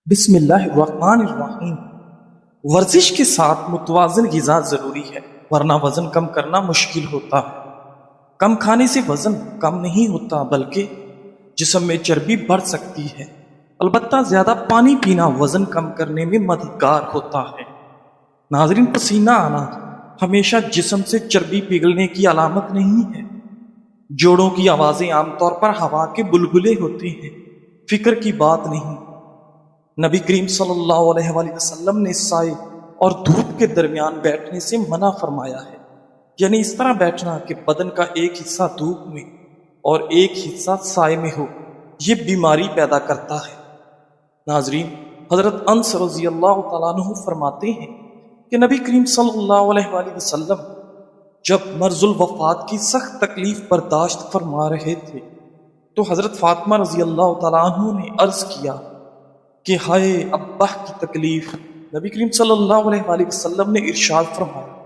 بسم اللہ الرحمن الرحیم۔ ورزش کے ساتھ متوازن غذا ضروری ہے، ورنہ وزن کم کرنا مشکل ہوتا ہے۔ کم کھانے سے وزن کم نہیں ہوتا بلکہ جسم میں چربی بڑھ سکتی ہے۔ البتہ زیادہ پانی پینا وزن کم کرنے میں مددگار ہوتا ہے۔ ناظرین، پسینہ آنا ہمیشہ جسم سے چربی پگھلنے کی علامت نہیں ہے۔ جوڑوں کی آوازیں عام طور پر ہوا کے بلبلے ہوتے ہیں، فکر کی بات نہیں۔ نبی کریم صلی اللہ علیہ وآلہ وسلم نے سائے اور دھوپ کے درمیان بیٹھنے سے منع فرمایا ہے، یعنی اس طرح بیٹھنا کہ بدن کا ایک حصہ دھوپ میں اور ایک حصہ سائے میں ہو۔ یہ بیماری پیدا کرتا ہے۔ ناظرین، حضرت انس رضی اللہ تعالیٰ عنہ فرماتے ہیں کہ نبی کریم صلی اللہ علیہ وآلہ وسلم جب مرض الوفات کی سخت تکلیف برداشت فرما رہے تھے تو حضرت فاطمہ رضی اللہ تعالیٰ عنہ نے عرض کیا کہ ہائے ابا کی تکلیف۔ نبی کریم صلی اللہ علیہ وآلہ وسلم نے ارشاد فرمایا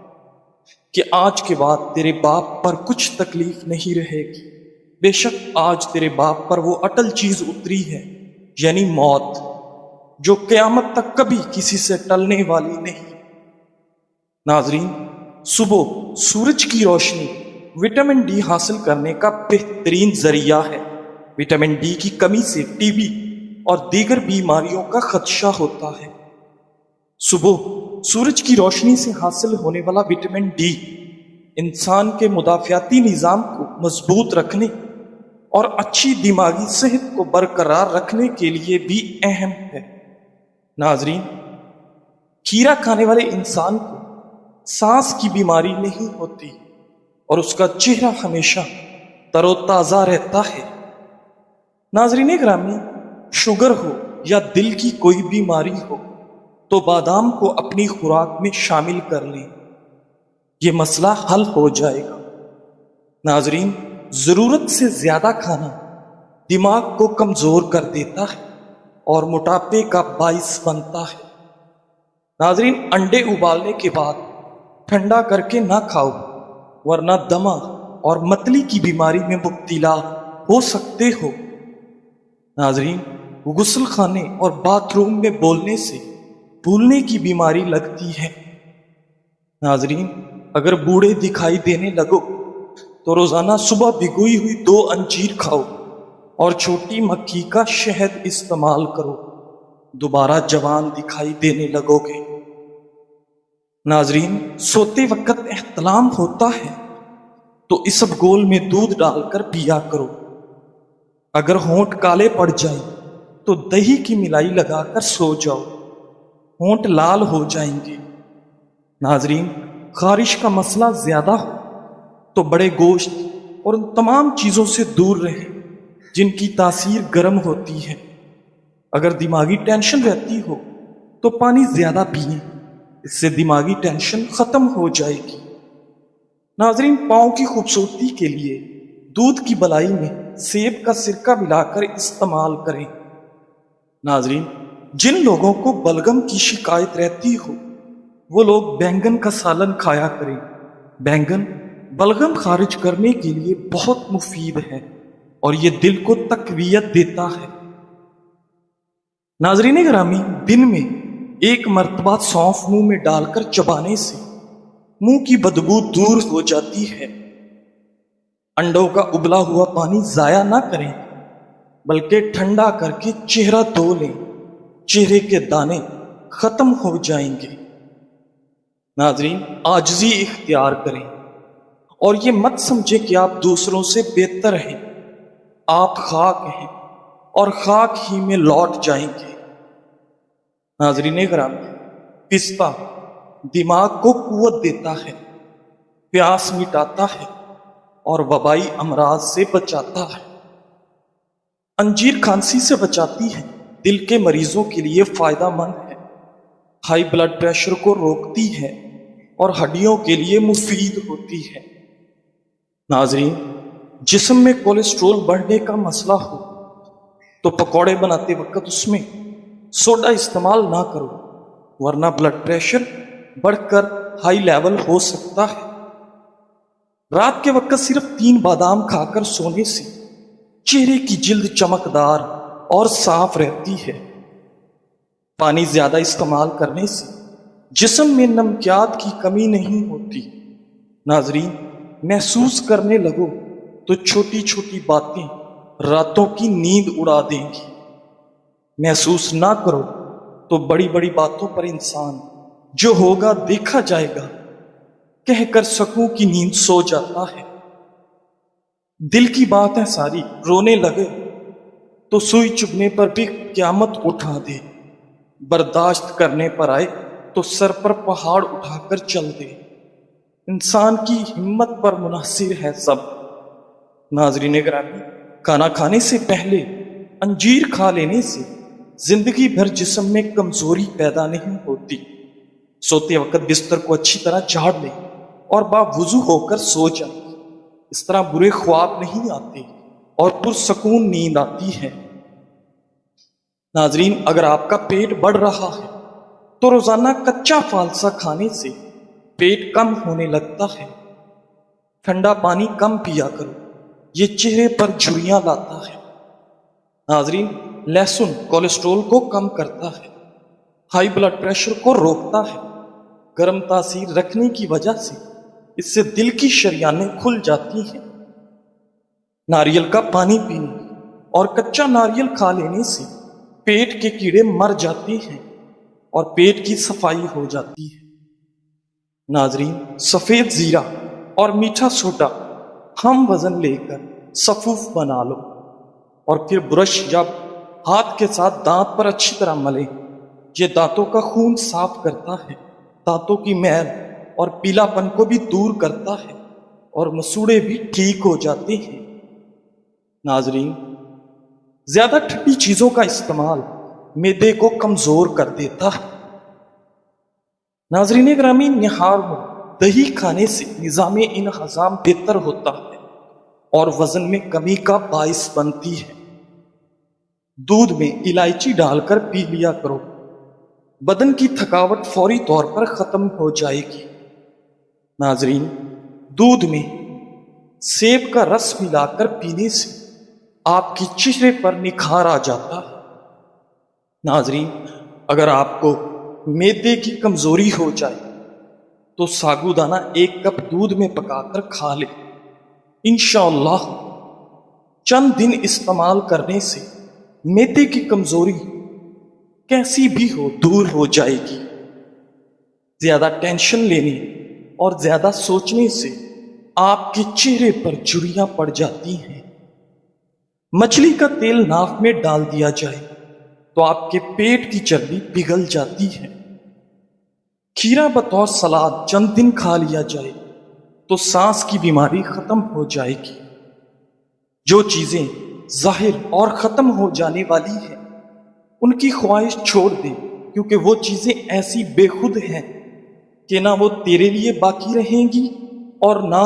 کہ آج کے بعد تیرے باپ پر کچھ تکلیف نہیں رہے گی، بے شک آج تیرے باپ پر وہ اٹل چیز اتری ہے، یعنی موت، جو قیامت تک کبھی کسی سے ٹلنے والی نہیں۔ ناظرین، صبح سورج کی روشنی وٹامن ڈی حاصل کرنے کا بہترین ذریعہ ہے۔ وٹامن ڈی کی کمی سے ٹی بی اور دیگر بیماریوں کا خدشہ ہوتا ہے۔ صبح سورج کی روشنی سے حاصل ہونے والا وٹامن ڈی انسان کے مدافعاتی نظام کو مضبوط رکھنے اور اچھی دماغی صحت کو برقرار رکھنے کے لیے بھی اہم ہے۔ ناظرین، کھیرا کھانے والے انسان کو سانس کی بیماری نہیں ہوتی اور اس کا چہرہ ہمیشہ تر و تازہ رہتا ہے۔ ناظرین گرامی، شوگر ہو یا دل کی کوئی بیماری ہو تو بادام کو اپنی خوراک میں شامل کر لیں، یہ مسئلہ حل ہو جائے گا۔ ناظرین، ضرورت سے زیادہ کھانا دماغ کو کمزور کر دیتا ہے اور موٹاپے کا باعث بنتا ہے۔ ناظرین، انڈے ابالنے کے بعد ٹھنڈا کر کے نہ کھاؤ، ورنہ دمہ اور متلی کی بیماری میں مبتلا ہو سکتے ہو۔ ناظرین، غسل خانے اور باتھ روم میں بولنے سے بھولنے کی بیماری لگتی ہے۔ ناظرین، اگر بوڑھے دکھائی دینے لگو تو روزانہ صبح بھگوئی ہوئی 2 انجیر کھاؤ اور چھوٹی مکھی کا شہد استعمال کرو، دوبارہ جوان دکھائی دینے لگو گے۔ ناظرین، سوتے وقت احتلام ہوتا ہے تو اسبگول میں دودھ ڈال کر پیا کرو۔ اگر ہونٹ کالے پڑ جائیں تو دہی کی ملائی لگا کر سو جاؤ، ہونٹ لال ہو جائیں گے۔ ناظرین، خارش کا مسئلہ زیادہ ہو تو بڑے گوشت اور ان تمام چیزوں سے دور رہیں جن کی تاثیر گرم ہوتی ہے۔ اگر دماغی ٹینشن رہتی ہو تو پانی زیادہ پئیں، اس سے دماغی ٹینشن ختم ہو جائے گی۔ ناظرین، پاؤں کی خوبصورتی کے لیے دودھ کی بلائی میں سیب کا سرکہ ملا کر استعمال کریں۔ ناظرین، جن لوگوں کو بلغم کی شکایت رہتی ہو وہ لوگ بینگن کا سالن کھایا کریں۔ بینگن بلغم خارج کرنے کے لیے بہت مفید ہے اور یہ دل کو تقویت دیتا ہے۔ ناظرین گرامی، دن میں 1 مرتبہ سونف منہ میں ڈال کر چبانے سے منہ کی بدبو دور ہو جاتی ہے۔ انڈوں کا ابلا ہوا پانی ضائع نہ کریں بلکہ ٹھنڈا کر کے چہرہ دھو لیں، چہرے کے دانے ختم ہو جائیں گے۔ ناظرین، عاجزی اختیار کریں اور یہ مت سمجھیں کہ آپ دوسروں سے بہتر ہیں۔ آپ خاک ہیں اور خاک ہی میں لوٹ جائیں گے۔ ناظرین گرامی، پستہ دماغ کو قوت دیتا ہے، پیاس مٹاتا ہے اور وبائی امراض سے بچاتا ہے۔ انجیر کھانسی سے بچاتی ہے، دل کے مریضوں کے لیے فائدہ مند ہے، ہائی بلڈ پریشر کو روکتی ہے اور ہڈیوں کے لیے مفید ہوتی ہے۔ ناظرین، جسم میں کولیسٹرول بڑھنے کا مسئلہ ہو تو پکوڑے بناتے وقت اس میں سوڈا استعمال نہ کرو، ورنہ بلڈ پریشر بڑھ کر ہائی لیول ہو سکتا ہے۔ رات کے وقت صرف 3 بادام کھا کر سونے سے چہرے کی جلد چمکدار اور صاف رہتی ہے۔ پانی زیادہ استعمال کرنے سے جسم میں نمکیات کی کمی نہیں ہوتی۔ ناظرین، محسوس کرنے لگو تو چھوٹی چھوٹی باتیں راتوں کی نیند اڑا دیں گی۔ محسوس نہ کرو تو بڑی بڑی باتوں پر انسان جو ہوگا دیکھا جائے گا کہہ کر سکوں کی نیند سو جاتا ہے۔ دل کی بات ہے ساری، رونے لگے تو سوئی چبھنے پر بھی قیامت اٹھا دے، برداشت کرنے پر آئے تو سر پر پہاڑ اٹھا کر چل دے۔ انسان کی ہمت پر منحصر ہے سب۔ ناظرین گرامی، کھانا کھانے سے پہلے انجیر کھا لینے سے زندگی بھر جسم میں کمزوری پیدا نہیں ہوتی۔ سوتے وقت بستر کو اچھی طرح جھاڑ لیں اور باوضو ہو کر سو جائیں، اس طرح برے خواب نہیں آتے اور پرسکون نیند آتی ہے۔ ناظرین، اگر آپ کا پیٹ بڑھ رہا ہے تو روزانہ کچا فالسا کھانے سے پیٹ کم ہونے لگتا ہے۔ ٹھنڈا پانی کم پیا کرو، یہ چہرے پر جھریاں لاتا ہے۔ ناظرین، لہسن کولیسٹرول کو کم کرتا ہے، ہائی بلڈ پریشر کو روکتا ہے۔ گرم تاثیر رکھنے کی وجہ سے اس سے دل کی شریانیں کھل جاتی ہیں۔ ناریل کا پانی پینے اور کچا ناریل کھا لینے سے پیٹ کے کیڑے مر جاتے ہیں اور پیٹ کی صفائی ہو جاتی ہے۔ ناظرین، سفید زیرہ اور میٹھا سوڈا ہم وزن لے کر صفوف بنا لو اور پھر برش جب ہاتھ کے ساتھ دانت پر اچھی طرح ملیں۔ یہ دانتوں کا خون صاف کرتا ہے، دانتوں کی میل اور پیلا پن کو بھی دور کرتا ہے اور مسوڑے بھی ٹھیک ہو جاتے ہیں۔ ناظرین، زیادہ ٹھنڈی چیزوں کا استعمال معدے کو کمزور کر دیتا ہے۔ ناظرین گرامی، نہار میں دہی کھانے سے نظام انہضام بہتر ہوتا ہے اور وزن میں کمی کا باعث بنتی ہے۔ دودھ میں الائچی ڈال کر پی لیا کرو، بدن کی تھکاوٹ فوری طور پر ختم ہو جائے گی۔ ناظرین، دودھ میں سیب کا رس ملا کر پینے سے آپ کے چہرے پر نکھار آ جاتا ہے۔ ناظرین، اگر آپ کو معدے کی کمزوری ہو جائے تو ساگو دانہ 1 کپ دودھ میں پکا کر کھا لے، انشاءاللہ چند دن استعمال کرنے سے معدے کی کمزوری کیسی بھی ہو دور ہو جائے گی۔ زیادہ ٹینشن لینے اور زیادہ سوچنے سے آپ کے چہرے پر جھریاں پڑ جاتی ہیں۔ مچھلی کا تیل ناک میں ڈال دیا جائے تو آپ کے پیٹ کی چربی پگھل جاتی ہے۔ کھیرا بطور سلاد چند دن کھا لیا جائے تو سانس کی بیماری ختم ہو جائے گی۔ جو چیزیں ظاہر اور ختم ہو جانے والی ہیں ان کی خواہش چھوڑ دیں، کیونکہ وہ چیزیں ایسی بے خود ہیں کہ نہ وہ تیرے لیے باقی رہیں گی اور نہ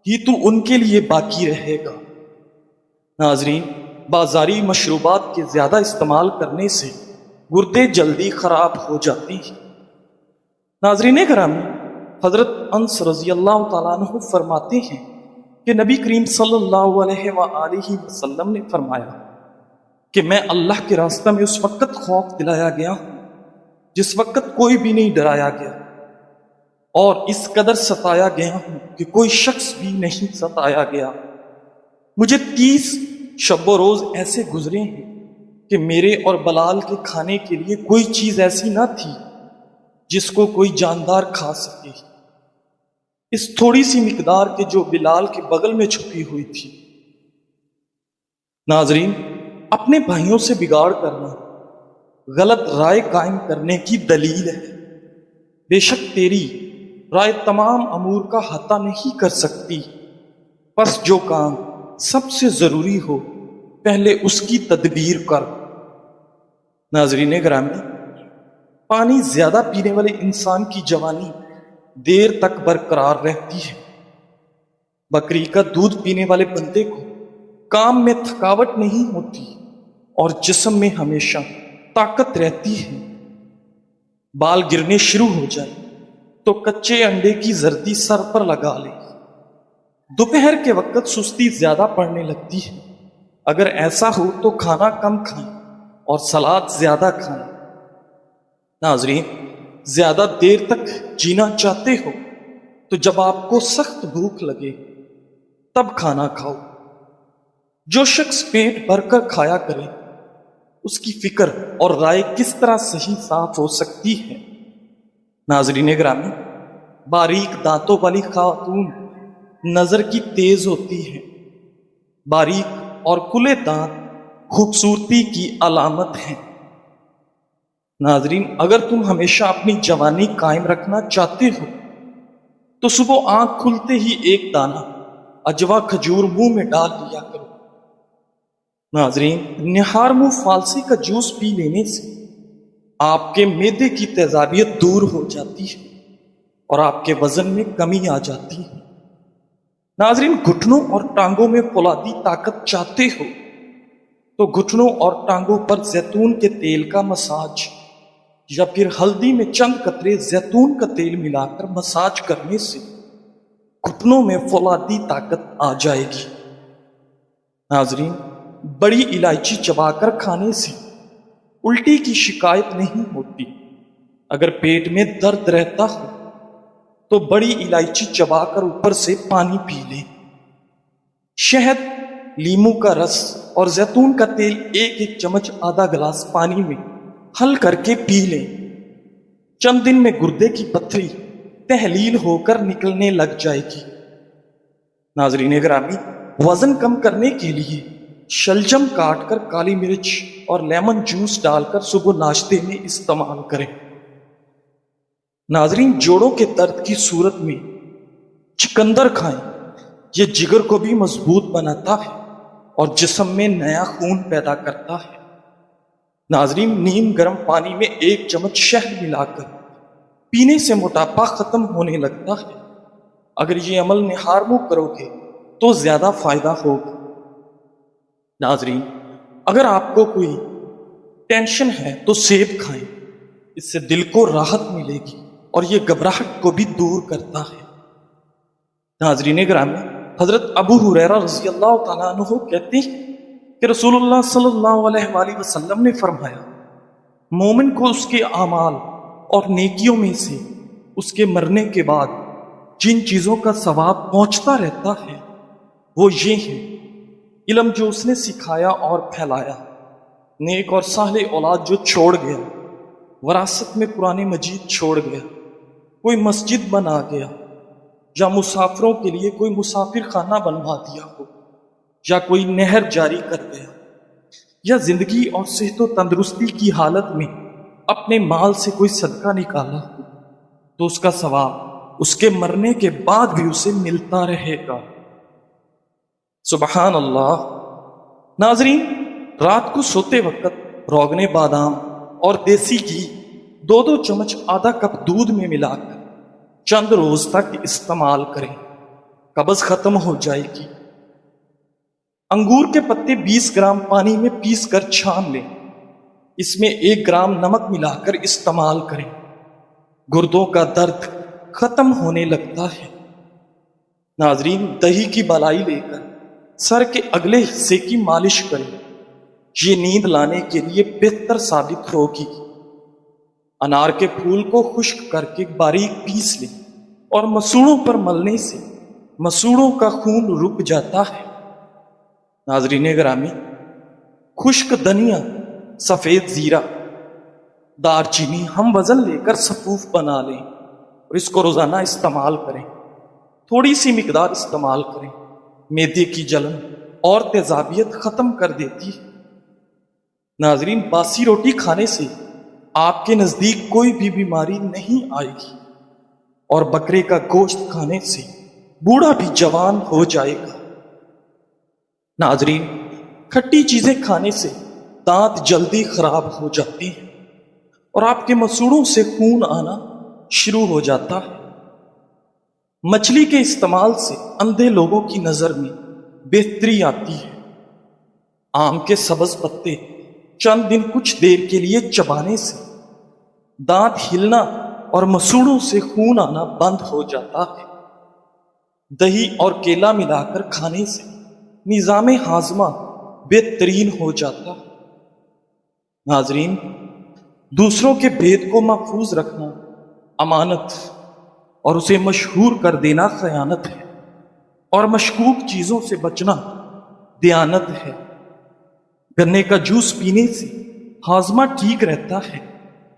ہی تو ان کے لیے باقی رہے گا۔ ناظرین، بازاری مشروبات کے زیادہ استعمال کرنے سے گردے جلدی خراب ہو جاتے ہیں۔ ناظرین گرامی، حضرت انس رضی اللہ تعالیٰ عنہ فرماتے ہیں کہ نبی کریم صلی اللہ علیہ وآلہ وسلم نے فرمایا کہ میں اللہ کے راستہ میں اس وقت خوف دلایا گیا ہوں جس وقت کوئی بھی نہیں ڈرایا گیا، اور اس قدر ستایا گیا ہوں کہ کوئی شخص بھی نہیں ستایا گیا۔ مجھے 30 شب و روز ایسے گزرے ہیں کہ میرے اور بلال کے کھانے کے لیے کوئی چیز ایسی نہ تھی جس کو کوئی جاندار کھا سکے، اس تھوڑی سی مقدار کے جو بلال کے بغل میں چھپی ہوئی تھی۔ ناظرین، اپنے بھائیوں سے بگاڑ کرنا غلط رائے قائم کرنے کی دلیل ہے۔ بے شک تیری رائے تمام امور کا احاطہ نہیں کر سکتی، پس جو کام سب سے ضروری ہو پہلے اس کی تدبیر کر۔ ناظرین گرامی، پانی زیادہ پینے والے انسان کی جوانی دیر تک برقرار رہتی ہے۔ بکری کا دودھ پینے والے بندے کو کام میں تھکاوٹ نہیں ہوتی اور جسم میں ہمیشہ طاقت رہتی ہے۔ بال گرنے شروع ہو جائے تو کچے انڈے کی زردی سر پر لگا لے۔ دوپہر کے وقت سستی زیادہ پڑنے لگتی ہے، اگر ایسا ہو تو کھانا کم کھائیں اور سلاد زیادہ کھائیں۔ ناظرین، زیادہ دیر تک جینا چاہتے ہو تو جب آپ کو سخت بھوک لگے تب کھانا کھاؤ۔ جو شخص پیٹ بھر کر کھایا کرے اس کی فکر اور رائے کس طرح صحیح صاف ہو سکتی ہے؟ ناظرین گرامی، باریک دانتوں والی خاتون نظر کی تیز ہوتی ہے۔ باریک اور کھلے دانت خوبصورتی کی علامت ہیں۔ ناظرین، اگر تم ہمیشہ اپنی جوانی قائم رکھنا چاہتے ہو تو صبح آنکھ کھلتے ہی ایک دانہ اجوا کھجور منہ میں ڈال لیا کرو۔ ناظرین، نہار منہ فالسی کا جوس پی لینے سے آپ کے معدے کی تیزابیت دور ہو جاتی ہے اور آپ کے وزن میں کمی آ جاتی ہے۔ ناظرین، گھٹنوں اور ٹانگوں میں فولادی طاقت چاہتے ہو تو گھٹنوں اور ٹانگوں پر زیتون کے تیل کا مساج یا پھر ہلدی میں چند قطرے زیتون کا تیل ملا کر مساج کرنے سے گھٹنوں میں فولادی طاقت آ جائے گی۔ ناظرین، بڑی الائچی چبا کر کھانے سے الٹی کی شکایت نہیں ہوتی۔ اگر پیٹ میں درد رہتا ہو تو بڑی الائچی چبا کر اوپر سے پانی پی لیں۔ شہد، لیمو کا رس اور زیتون کا تیل ایک ایک چمچ آدھا گلاس پانی میں حل کر کے پی لیں۔ چند دن میں گردے کی پتھری تحلیل ہو کر نکلنے لگ جائے گی۔ ناظرین گرامی، وزن کم کرنے کے لیے شلجم کاٹ کر کالی مرچ اور لیمن جوس ڈال کر صبح ناشتے میں استعمال کریں۔ ناظرین، جوڑوں کے درد کی صورت میں چقندر کھائیں۔ یہ جگر کو بھی مضبوط بناتا ہے اور جسم میں نیا خون پیدا کرتا ہے۔ ناظرین، نیم گرم پانی میں ایک چمچ شہد ملا کر پینے سے موٹاپا ختم ہونے لگتا ہے۔ اگر یہ عمل نہار منہ کرو گے تو زیادہ فائدہ ہوگا۔ ناظرین، اگر آپ کو کوئی ٹینشن ہے تو سیب کھائیں، اس سے دل کو راحت ملے گی اور یہ گھبراہٹ کو بھی دور کرتا ہے۔ ناظرین گرامی، حضرت ابو ہریرہ رضی اللہ تعالیٰ عنہ کہتے ہیں کہ رسول اللہ صلی اللہ علیہ وآلہ وسلم نے فرمایا، مومن کو اس کے اعمال اور نیکیوں میں سے اس کے مرنے کے بعد جن چیزوں کا ثواب پہنچتا رہتا ہے وہ یہ ہیں: علم جو اس نے سکھایا اور پھیلایا، نیک اور صالح اولاد جو چھوڑ گیا، وراثت میں قرآن مجید چھوڑ گیا، کوئی مسجد بنا گیا، یا مسافروں کے لیے کوئی مسافر خانہ بنوا دیا ہو، یا کوئی نہر جاری کر گیا، یا زندگی اور صحت و تندرستی کی حالت میں اپنے مال سے کوئی صدقہ نکالا ہو تو اس کا ثواب اس کے مرنے کے بعد بھی اسے ملتا رہے گا۔ سبحان اللہ۔ ناظرین، رات کو سوتے وقت روغن بادام اور دیسی گھی 2 چمچ آدھا کپ دودھ میں ملا کر چند روز تک استعمال کریں، قبض ختم ہو جائے گی۔ انگور کے پتے 20 گرام پانی میں پیس کر چھان لیں، اس میں 1 گرام نمک ملا کر استعمال کریں، گردوں کا درد ختم ہونے لگتا ہے۔ ناظرین، دہی کی بالائی لے کر سر کے اگلے حصے کی مالش کریں، یہ نیند لانے کے لیے بہتر ثابت ہوگی۔ انار کے پھول کو خشک کر کے باریک پیس لیں اور مسوڑوں پر ملنے سے مسوڑوں کا خون رک جاتا ہے۔ ناظرین گرامی، خشک دھنیا، سفید زیرہ، دار چینی ہم وزن لے کر صفوف بنا لیں اور اس کو روزانہ استعمال کریں۔ تھوڑی سی مقدار استعمال کریں، معدے کی جلن اور تیزابیت ختم کر دیتی ہے۔ ناظرین، باسی روٹی کھانے سے آپ کے نزدیک کوئی بھی بیماری نہیں آئے گی اور بکرے کا گوشت کھانے سے بوڑھا بھی جوان ہو جائے گا۔ ناظرین، کھٹی چیزیں کھانے سے دانت جلدی خراب ہو جاتے ہیں اور آپ کے مسوڑوں سے خون آنا شروع ہو جاتا ہے۔ مچھلی کے استعمال سے اندھے لوگوں کی نظر میں بہتری آتی ہے۔ آم کے سبز پتے چند دن کچھ دیر کے لیے چبانے سے دانت ہلنا اور مسوڑوں سے خون آنا بند ہو جاتا ہے۔ دہی اور کیلا ملا کر کھانے سے نظام ہاضمہ بہترین ہو جاتا ہے۔ ناظرین، دوسروں کے بھید کو محفوظ رکھنا امانت اور اسے مشہور کر دینا خیانت ہے، اور مشکوک چیزوں سے بچنا دیانت ہے۔ گنے کا جوس پینے سے ہاضمہ ٹھیک رہتا ہے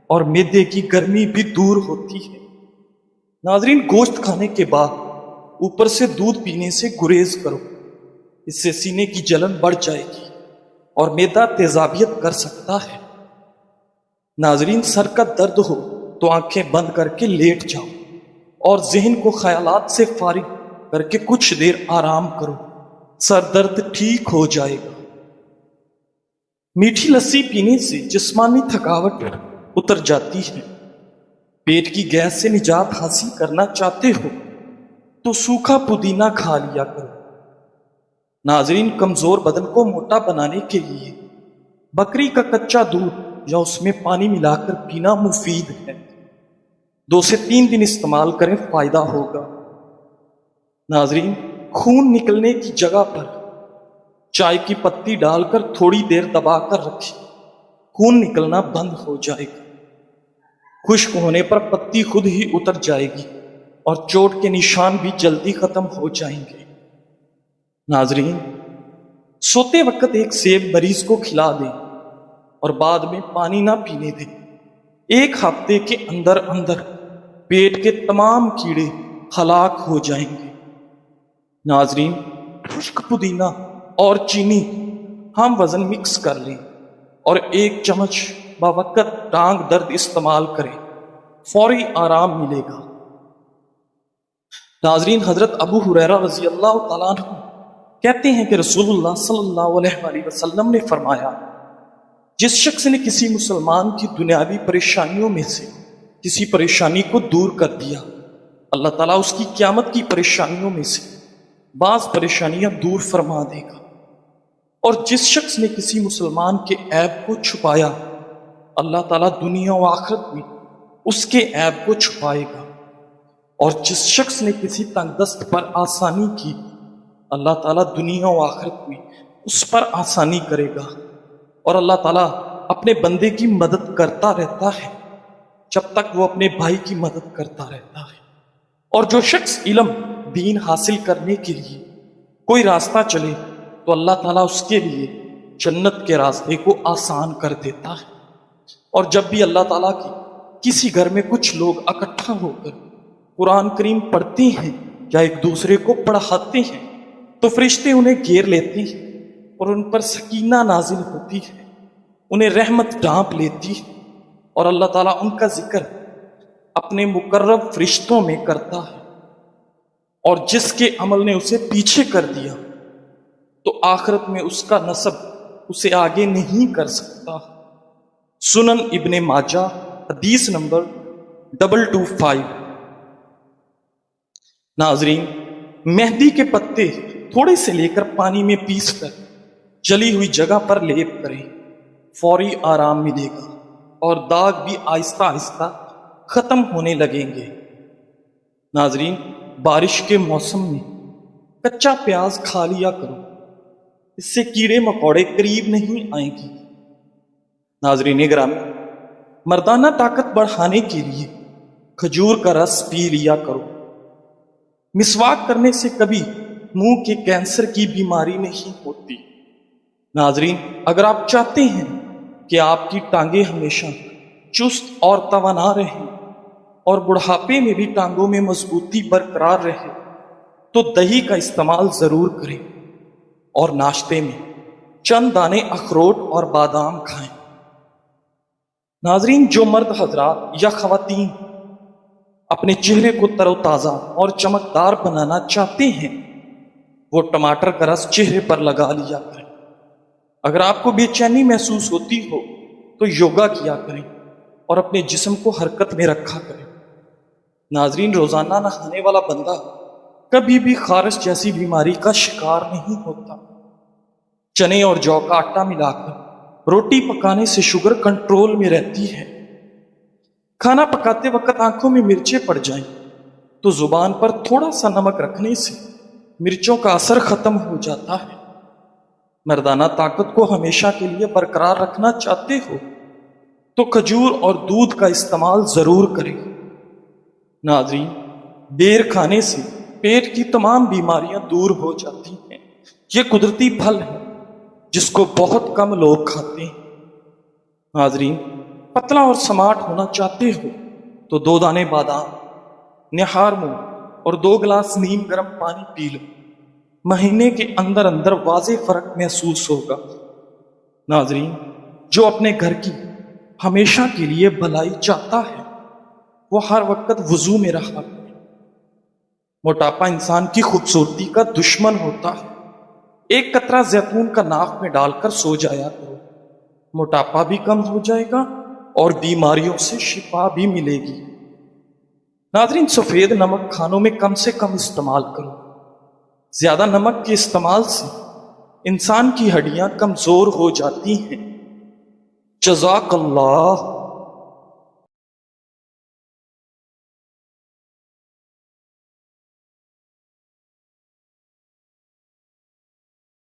اور معدے کی گرمی بھی دور ہوتی ہے۔ ناظرین، گوشت کھانے کے بعد اوپر سے دودھ پینے سے گریز کرو، اس سے سینے کی جلن بڑھ جائے گی اور معدہ تیزابیت کر سکتا ہے۔ ناظرین، سر کا درد ہو تو آنکھیں بند کر کے لیٹ جاؤ اور ذہن کو خیالات سے فارغ کر کے کچھ دیر آرام کرو، سر درد ٹھیک ہو جائے گا۔ میٹھی لسی پینے سے جسمانی تھکاوٹ اتر جاتی ہے۔ پیٹ کی گیس سے نجات حاصل کرنا چاہتے ہو تو سوکھا پودینہ کھا لیا کرو۔ ناظرین، کمزور بدن کو موٹا بنانے کے لیے بکری کا کچا دودھ یا اس میں پانی ملا کر پینا مفید ہے۔ 2 سے 3 دن استعمال کریں، فائدہ ہوگا۔ ناظرین، خون نکلنے کی جگہ پر چائے کی پتی ڈال کر تھوڑی دیر دبا کر رکھیں، خون نکلنا بند ہو جائے گا۔ خشک ہونے پر پتی خود ہی اتر جائے گی اور چوٹ کے نشان بھی جلدی ختم ہو جائیں گے۔ ناظرین، سوتے وقت ایک سیب مریض کو کھلا دیں اور بعد میں پانی نہ پینے دیں۔ 1 ہفتے کے اندر اندر پیٹ کے تمام کیڑے ہلاک ہو جائیں گے۔ ناظرین، خشک پودینہ اور چینی ہم وزن مکس کر لیں اور 1 چمچ بوقت ٹانگ درد استعمال کریں، فوری آرام ملے گا۔ ناظرین، حضرت ابو ہریرہ رضی اللہ تعالیٰ عنہ کہتے ہیں کہ رسول اللہ صلی اللہ علیہ وسلم نے فرمایا، جس شخص نے کسی مسلمان کی دنیاوی پریشانیوں میں سے کسی پریشانی کو دور کر دیا، اللہ تعالیٰ اس کی قیامت کی پریشانیوں میں سے بعض پریشانیاں دور فرما دے گا۔ اور جس شخص نے کسی مسلمان کے عیب کو چھپایا، اللہ تعالیٰ دنیا و آخرت میں اس کے عیب کو چھپائے گا۔ اور جس شخص نے کسی تنگ دست پر آسانی کی، اللہ تعالیٰ دنیا و آخرت میں اس پر آسانی کرے گا۔ اور اللہ تعالیٰ اپنے بندے کی مدد کرتا رہتا ہے جب تک وہ اپنے بھائی کی مدد کرتا رہتا ہے۔ اور جو شخص علم دین حاصل کرنے کے لیے کوئی راستہ چلے تو اللہ تعالیٰ اس کے لیے جنت کے راستے کو آسان کر دیتا ہے۔ اور جب بھی اللہ تعالیٰ کی کسی گھر میں کچھ لوگ اکٹھا ہو کر قرآن کریم پڑھتے ہیں یا ایک دوسرے کو پڑھاتے ہیں تو فرشتے انہیں گھیر لیتے ہیں اور ان پر سکینہ نازل ہوتی ہے، انہیں رحمت ڈھانپ لیتی ہے، اور اللہ تعالیٰ ان کا ذکر اپنے مقرب فرشتوں میں کرتا ہے۔ اور جس کے عمل نے اسے پیچھے کر دیا تو آخرت میں اس کا نسب اسے آگے نہیں کر سکتا۔ سنن ابن ماجہ حدیث نمبر 225۔ ناظرین، مہندی کے پتے تھوڑے سے لے کر پانی میں پیس کر جلی ہوئی جگہ پر لیپ کریں، فوری آرام ملے گا اور داغ بھی آہستہ آہستہ ختم ہونے لگیں گے۔ ناظرین، بارش کے موسم میں کچا پیاز کھا لیا کرو، اس سے کیڑے مکوڑے قریب نہیں آئیں گی۔ ناظرین گرامی، مردانہ طاقت بڑھانے کے لیے کھجور کا رس پی لیا کرو۔ مسواک کرنے سے کبھی منہ کے کینسر کی بیماری نہیں ہوتی۔ ناظرین، اگر آپ چاہتے ہیں کہ آپ کی ٹانگیں ہمیشہ چست اور توانا رہیں اور بڑھاپے میں بھی ٹانگوں میں مضبوطی برقرار رہے تو دہی کا استعمال ضرور کریں اور ناشتے میں چند دانے اخروٹ اور بادام کھائیں۔ ناظرین، جو مرد حضرات یا خواتین اپنے چہرے کو تر و تازہ اور چمکدار بنانا چاہتے ہیں وہ ٹماٹر کا رس چہرے پر لگا لیا کریں۔ اگر آپ کو بے چینی محسوس ہوتی ہو تو یوگا کیا کریں اور اپنے جسم کو حرکت میں رکھا کریں۔ ناظرین، روزانہ نہانے والا بندہ کبھی بھی خارش جیسی بیماری کا شکار نہیں ہوتا۔ چنے اور جو کا آٹا ملا کر روٹی پکانے سے شوگر کنٹرول میں رہتی ہے۔ کھانا پکاتے وقت آنکھوں میں مرچیں پڑ جائیں تو زبان پر تھوڑا سا نمک رکھنے سے مرچوں کا اثر ختم ہو جاتا ہے۔ مردانہ طاقت کو ہمیشہ کے لیے برقرار رکھنا چاہتے ہو تو کھجور اور دودھ کا استعمال ضرور کریں۔ ناظرین، بیر کھانے سے پیٹ کی تمام بیماریاں دور ہو جاتی ہیں۔ یہ قدرتی پھل ہے جس کو بہت کم لوگ کھاتے ہیں۔ ناظرین، پتلا اور سمارٹ ہونا چاہتے ہو تو 2 دانے بادام نہار منہ اور 2 گلاس نیم گرم پانی پی لو۔ مہینے کے اندر اندر واضح فرق محسوس ہوگا۔ ناظرین، جو اپنے گھر کی ہمیشہ کے لیے بھلائی چاہتا ہے وہ ہر وقت وضو میں رہا کرے۔ موٹاپا انسان کی خوبصورتی کا دشمن ہوتا ہے۔ ایک قطرہ زیتون کا ناک میں ڈال کر سو جایا کرو، موٹاپا بھی کم ہو جائے گا اور بیماریوں سے شفا بھی ملے گی۔ ناظرین، سفید نمک کھانوں میں کم سے کم استعمال کرو۔ زیادہ نمک کے استعمال سے انسان کی ہڈیاں کمزور ہو جاتی ہیں۔ جزاک اللہ۔